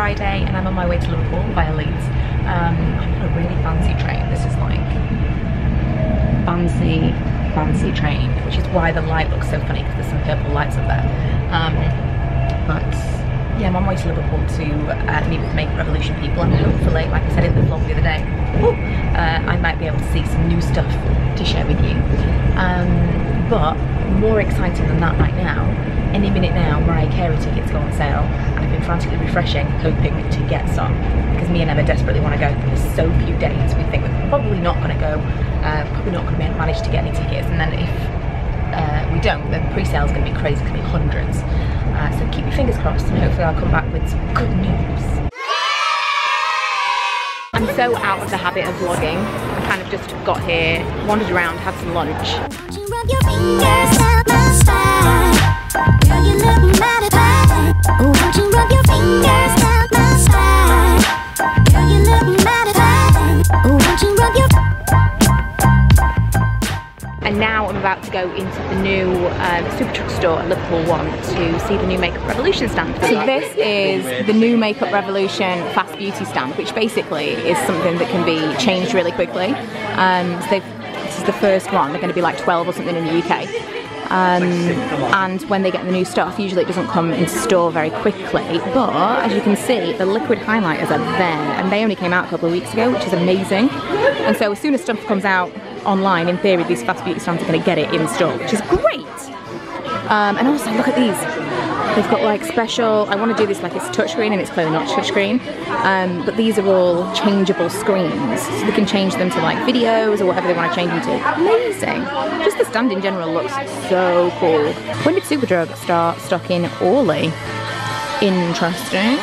Friday and I'm on my way to Liverpool via Leeds. I'm on a really fancy train. This is like fancy train, which is why the light looks so funny because there's some purple lights up there. But yeah, I'm on my way to Liverpool to meet with Makeup Revolution people, and hopefully, like I said in the vlog the other day, I might be able to see some new stuff to share with you. But more exciting than that right now, any minute now, Mariah Carey tickets go on sale, and I've been frantically refreshing, hoping to get some, because me and Emma desperately want to go. There's so few dates, we think we're probably not going to go, probably not going to manage to get any tickets, and then if we don't, then pre-sale is going to be crazy, it's going to be hundreds. So keep your fingers crossed, and hopefully I'll come back with some good news. I'm so out of the habit of vlogging. I kind of just got here, wandered around, had some lunch. And now I'm about to go into the new Superdrug store at Liverpool 1 to see the new Makeup Revolution stand. So this is the new Makeup Revolution Fast Beauty stand, which basically is something that can be changed really quickly. So this is the first one. They're going to be like 12 or something in the UK. And when they get the new stuff, usually it doesn't come into store very quickly, but as you can see, the liquid highlighters are there, and they only came out a couple of weeks ago, which is amazing. And so as soon as stuff comes out online, in theory, these Fast Beauty stands are going to get it in store, which is great. And also, look at these. They've got like special, I want to do this like it's touchscreen, and it's clearly not touchscreen, but these are all changeable screens, so they can change them to like videos or whatever they want to change them to. Amazing. Just the stand in general looks so cool. When did Superdrug start stocking Orly? Interesting.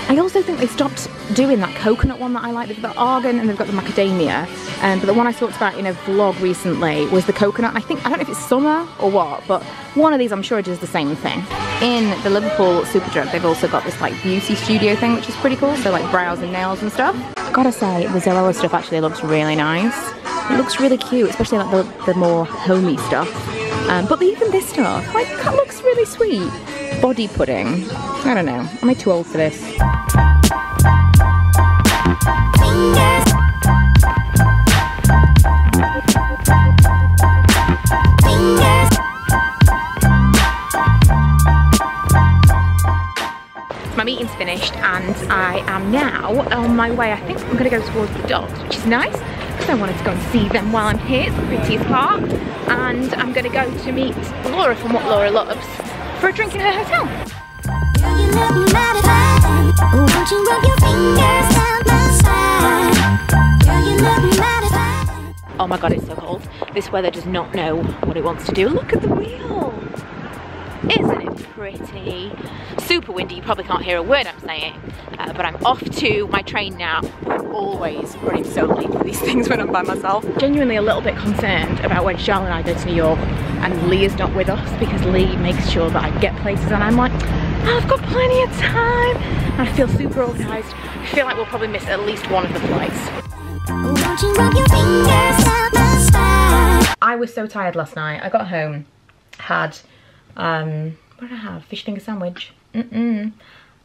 I also think they stopped doing that coconut one that I like. They've got the argan and they've got the macadamia. But the one I talked about in a vlog recently was the coconut. I don't know if it's summer or what, but one of these I'm sure does the same thing. In the Liverpool Superdrug, they've also got this like beauty studio thing, which is pretty cool. So like brows and nails and stuff. Gotta say, the Zoella stuff actually looks really nice. It looks really cute, especially like the more homey stuff. But even this stuff, like that looks really sweet. Body pudding. I don't know. Am I too old for this? My meeting's finished and I am now on my way. I think I'm going to go towards the dogs, which is nice because I wanted to go and see them while I'm here. It's the prettiest part. And I'm going to go to meet Laura from What Laura Loves for a drink in her hotel. Oh my god, it's so cold. This weather does not know what it wants to do. Look at the wheel. Isn't it pretty? Super windy, you probably can't hear a word I'm saying. But I'm off to my train now. I'm always running so late for these things when I'm by myself. Genuinely a little bit concerned about when Charlotte and I go to New York and Lee is not with us, because Lee makes sure that I get places and I'm like, I've got plenty of time. And I feel super organised. I feel like we'll probably miss at least one of the flights. I was so tired last night. I got home, had, what did I have? Fish finger sandwich. I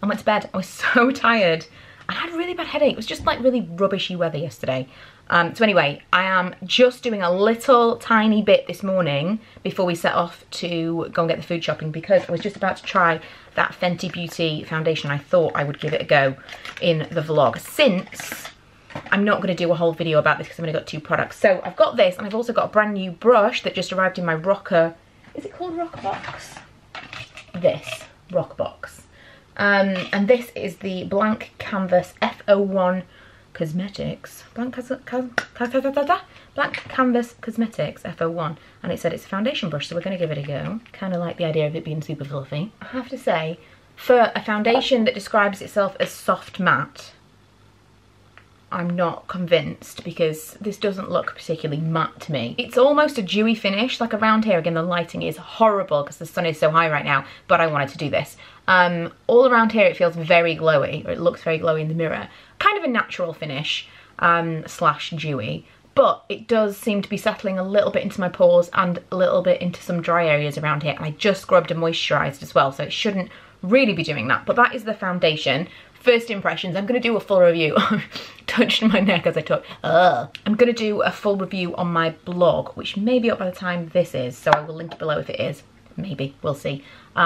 went to bed. I was so tired. I had a really bad headache. It was just like really rubbishy weather yesterday. So anyway, I am just doing a little tiny bit this morning before we set off to go and get the food shopping, because I was just about to try that Fenty Beauty foundation. I thought I would give it a go in the vlog, since I'm not going to do a whole video about this because I've only got 2 products. So I've got this, and I've also got a brand new brush that just arrived in my rocker. Is it called Rock Box? This Rock Box. And this is the Blank Canvas F01 Cosmetics. Blank Canvas Cosmetics F01. And it said it's a foundation brush, so we're going to give it a go. Kind of like the idea of it being super fluffy. I have to say, for a foundation that describes itself as soft matte, I'm not convinced, because this doesn't look particularly matte to me. It's almost a dewy finish. Like around here, again, the lighting is horrible because the sun is so high right now, but I wanted to do this. All around here it feels very glowy, or it looks very glowy in the mirror. Kind of a natural finish, slash dewy, but it does seem to be settling a little bit into my pores and a little bit into some dry areas around here. And I just scrubbed and moisturised as well, so it shouldn't really be doing that. But that is the foundation. first impressions. I'm going to do a full review. Touched my neck as I talk. I'm going to do a full review on my blog, which may be up by the time this is, so I will link it below if it is. Maybe, we'll see. But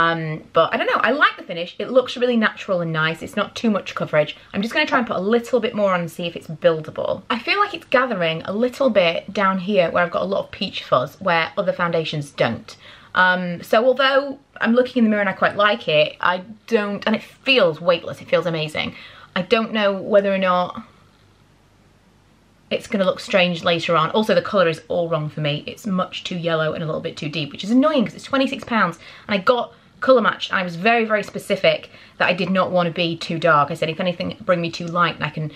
I don't know, I like the finish. It looks really natural and nice. It's not too much coverage. I'm just going to try and put a little bit more on and see if it's buildable. I feel like it's gathering a little bit down here where I've got a lot of peach fuzz, where other foundations don't. So although I'm looking in the mirror and I quite like it, I don't, and it feels weightless, it feels amazing. I don't know whether or not it's going to look strange later on. Also, the colour is all wrong for me. It's much too yellow and a little bit too deep, which is annoying because it's £26 and I got colour matched and I was very, very specific that I did not want to be too dark. I said, if anything, bring me too light and I can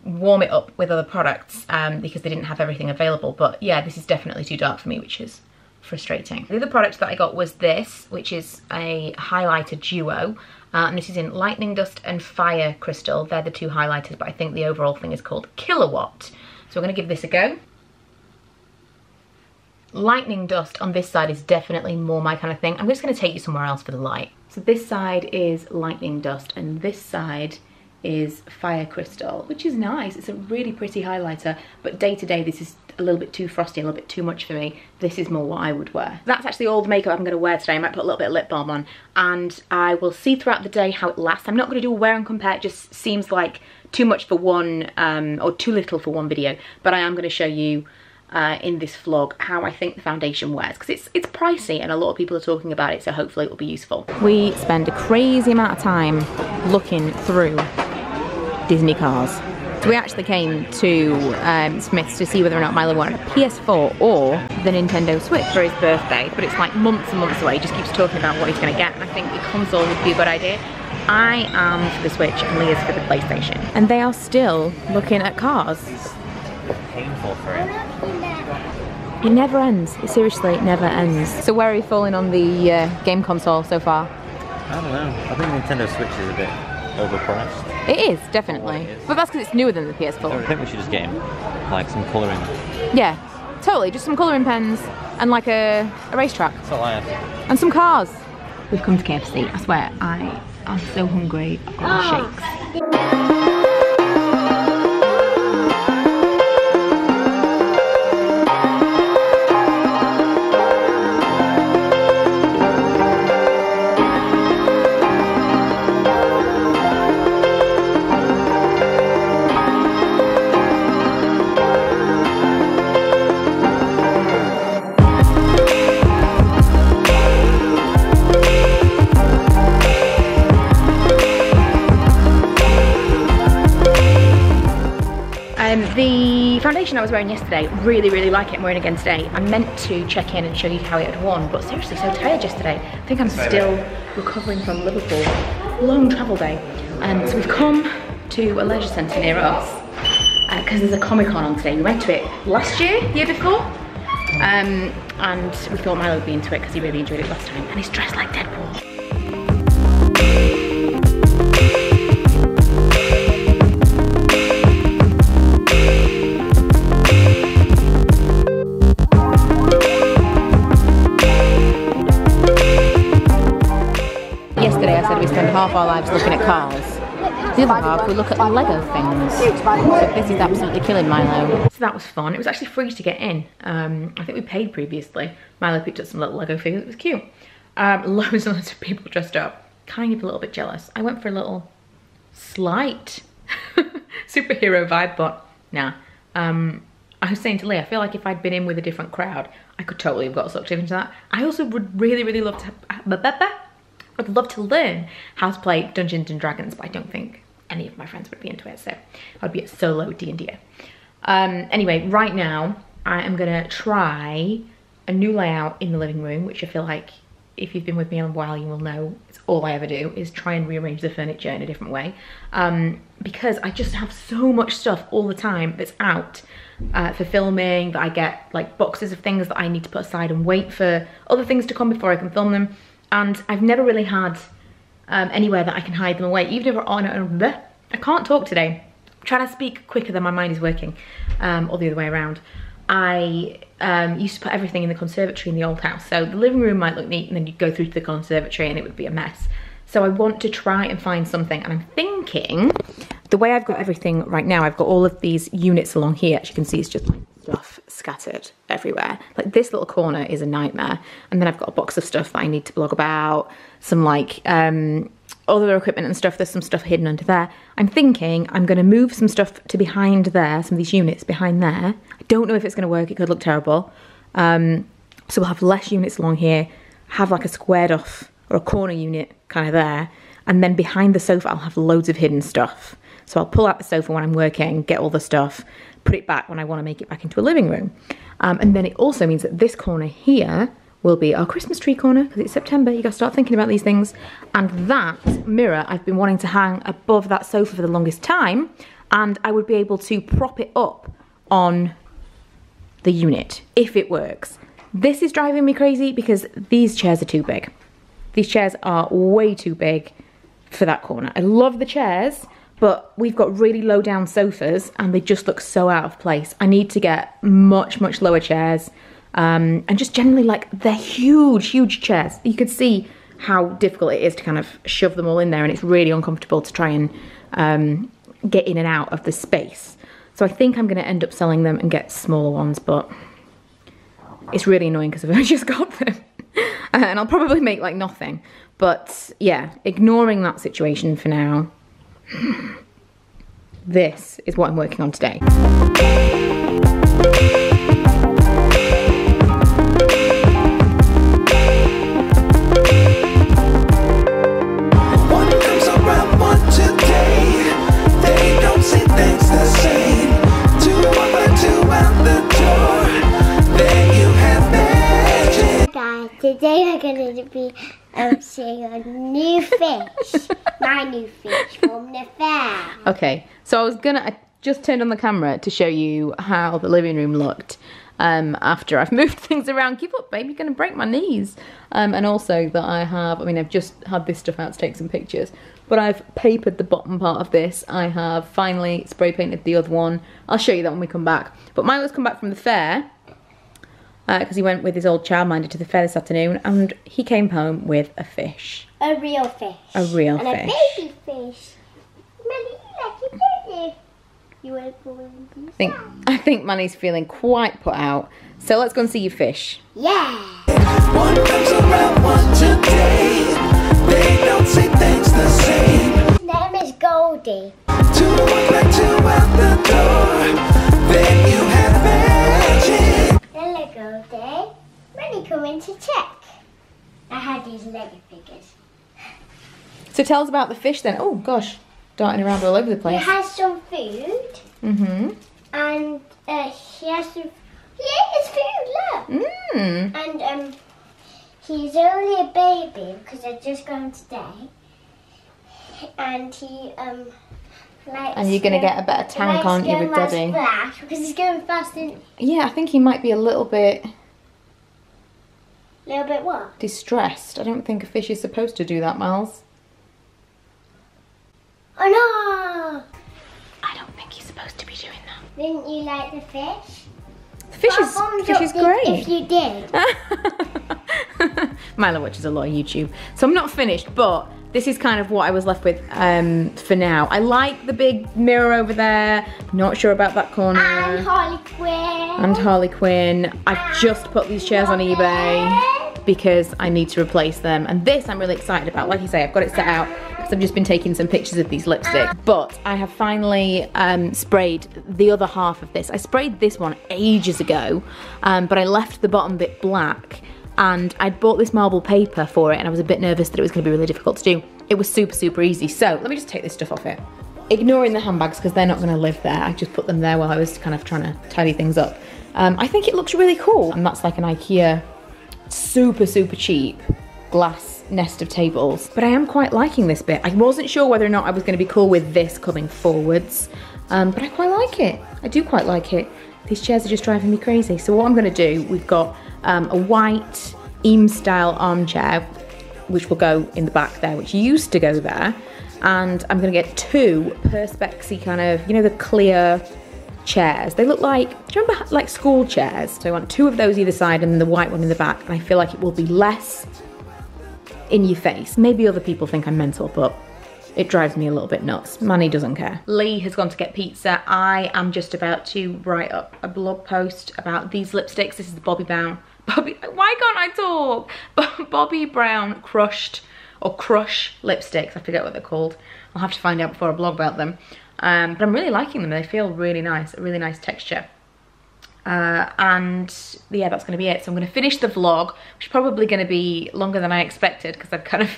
warm it up with other products because they didn't have everything available. But yeah, this is definitely too dark for me, which is frustrating. The other product that I got was this, which is a highlighter duo. And this is in Lightning Dust and Fire Crystal. They're the two highlighters, but I think the overall thing is called Kilowatt. So we're going to give this a go. Lightning Dust on this side is definitely more my kind of thing. I'm just going to take you somewhere else for the light. So this side is Lightning Dust and this side is Fire Crystal, which is nice. It's a really pretty highlighter, but day to day this is a little bit too frosty, a little bit too much for me. This is more what I would wear. That's actually all the makeup I'm going to wear today. I might put a little bit of lip balm on and I will see throughout the day how it lasts. I'm not going to do a wear and compare. It just seems like too much for one or too little for one video, but I am going to show you in this vlog how I think the foundation wears, because it's pricey and a lot of people are talking about it, so hopefully it will be useful. We spend a crazy amount of time looking through Disney cars. So we actually came to Smith's to see whether or not Milo wanted a PS4 or the Nintendo Switch for his birthday, but it's like months and months away. He just keeps talking about what he's going to get, and I think the console would be a good idea. I am for the Switch and Leah's for the PlayStation. And they are still looking at cars. Painful for him. It never ends. It seriously never ends. So where are you falling on the game console so far? I don't know. I think the Nintendo Switch is a bit overpriced. It is, definitely. But that's because it's newer than the PS4. I think we should just get him like some colouring. Yeah, totally. Just some colouring pens and like a racetrack. That's all I have. And some cars. We've come to KFC. I swear, I am so hungry. I've got shakes. The foundation I was wearing yesterday, really like it. I'm wearing again today. I meant to check in and show you how it had worn, but seriously, so tired yesterday. I think I'm still recovering from Liverpool. Long travel day. So we've come to a leisure centre near us because there's a Comic-Con on today. We went to it last year, the year before, and we thought Milo would be into it because he really enjoyed it last time, and he's dressed like Deadpool. Yesterday I said we spend half our lives looking at cars. The other half we look at Lego things. So this is absolutely killing Milo. So that was fun. It was actually free to get in. I think we paid previously. Milo picked up some little Lego figures. It was cute. Loads and loads of people dressed up. Kind of a little bit jealous. I went for a little slight superhero vibe, but nah. I was saying to Leah, I feel like if I'd been in with a different crowd, I could totally have got sucked into that. I also would really love to I'd love to learn how to play Dungeons and Dragons, but I don't think any of my friends would be into it, so I'd be a solo D&D. Anyway, right now I am gonna try a new layout in the living room, which I feel like if you've been with me a while, you will know it's all I ever do is try and rearrange the furniture in a different way, because I just have so much stuff all the time that's out for filming, that I get like boxes of things that I need to put aside and wait for other things to come before I can film them. And I've never really had anywhere that I can hide them away, even if we're on I can't talk today. I'm trying to speak quicker than my mind is working, or the other way around. I used to put everything in the conservatory in the old house, so the living room might look neat and then you'd go through to the conservatory and it would be a mess. So I want to try and find something, and I'm thinking, the way I've got everything right now, I've got all of these units along here. As you can see, it's just like stuff scattered everywhere. Like this little corner is a nightmare. And then I've got a box of stuff that I need to blog about, some like other equipment and stuff. There's some stuff hidden under there. I'm thinking I'm gonna move some stuff to behind there, some of these units behind there. I don't know if it's gonna work, it could look terrible. So we'll have less units along here, have like a squared off or a corner unit kind of there, and then behind the sofa I'll have loads of hidden stuff. So I'll pull out the sofa when I'm working, get all the stuff, put it back when I want to make it back into a living room. And then it also means that this corner here will be our Christmas tree corner, because it's September, you gotta start thinking about these things. And that mirror I've been wanting to hang above that sofa for the longest time, and I would be able to prop it up on the unit if it works. This is driving me crazy because these chairs are too big. These chairs are way too big for that corner. I love the chairs, but we've got really low down sofas and they just look so out of place. I need to get much, much lower chairs. And just generally, like, they're huge, huge chairs. You could see how difficult it is to kind of shove them all in there, and it's really uncomfortable to try and get in and out of the space. So I think I'm gonna end up selling them and get smaller ones, but it's really annoying because I've only just got them. And I'll probably make like nothing. But yeah, ignoring that situation for now, this is what I'm working on today. Today we're going to be seeing a new fish, my new fish from the fair. Okay, so I just turned on the camera to show you how the living room looked after I've moved things around. Give up, babe, you're going to break my knees. And also that I've just had this stuff out to take some pictures, but I've papered the bottom part of this. I have finally spray painted the other one. I'll show you that when we come back. But Milo's come back from the fair, because he went with his old childminder to the fair this afternoon, and he came home with a fish. A real fish. A real and fish. And a baby fish. Manny, you like it, don't you? You want to go and do I think Manny's feeling quite put out. So let's go and see your fish. Yeah. One comes around one today. They don't say things the same. His name is Goldie. Two walk like two out the door. Then you have magic. Hello, Goldie. Manny come in to check. I had these Lego figures. So tell us about the fish then. Oh gosh, darting around all over the place. He has some food. Mm-hmm. And he has some... Yeah, it's food, look. Mm. And he's only a baby because they're just going today. And he likes... And you're going to get a better tank, aren't you, with Daddy? Splash because he's going fast and... Yeah, I think he might be a little bit... Little bit what? Distressed. I don't think a fish is supposed to do that, Miles. Oh no! I don't think he's supposed to be doing that. Didn't you like the fish? The fish is great. If you did. Milo watches a lot of YouTube. So I'm not finished, but this is kind of what I was left with for now. I like the big mirror over there. Not sure about that corner. And Harley Quinn. And Harley Quinn. I've just put these chairs on eBay because I need to replace them. And this I'm really excited about. Like you say, I've got it set out because I've just been taking some pictures of these lipsticks. But I have finally sprayed the other half of this. I sprayed this one ages ago, but I left the bottom bit black. And I'd bought this marble paper for it, and I was a bit nervous that it was going to be really difficult to do. It was super, super easy. So let me just take this stuff off it. Ignoring the handbags because they're not going to live there. I just put them there while I was kind of trying to tidy things up. I think it looks really cool. And that's like an IKEA super, super cheap glass nest of tables. But I am quite liking this bit. I wasn't sure whether or not I was going to be cool with this coming forwards. But I quite like it. I do quite like it. These chairs are just driving me crazy. So what I'm going to do, we've got a white Eames style armchair, which will go in the back there, which used to go there. And I'm going to get two Perspex-y kind of, you know, the clear chairs. They look like, do you remember like school chairs? So I want two of those either side and then the white one in the back. And I feel like it will be less in your face. Maybe other people think I'm mental, but it drives me a little bit nuts. Manny doesn't care. Lee has gone to get pizza. I am just about to write up a blog post about these lipsticks. This is the Bobbi Brown. Why can't I talk? Bobbi Brown crushed or crush lipsticks. I forget what they're called. I'll have to find out before I blog about them. But I'm really liking them. They feel really nice, a really nice texture. And yeah, that's going to be it. So I'm going to finish the vlog, which is probably going to be longer than I expected, because I've kind of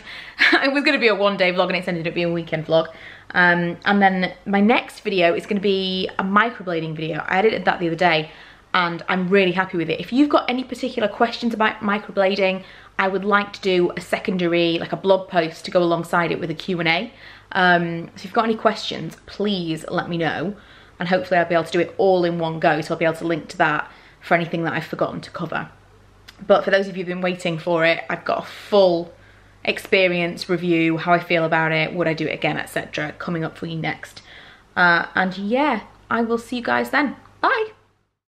it was going to be a one-day vlog and it's ended up being a weekend vlog. And then my next video is going to be a microblading video. I edited that the other day and I'm really happy with it. If you've got any particular questions about microblading, I would like to do a secondary, like a blog post to go alongside it with a Q&A. So if you've got any questions, please let me know. And hopefully I'll be able to do it all in one go, so I'll be able to link to that for anything that I've forgotten to cover. But for those of you who've been waiting for it, I've got a full experience review, how I feel about it, would I do it again, etc. coming up for you next. And yeah, I will see you guys then. Bye!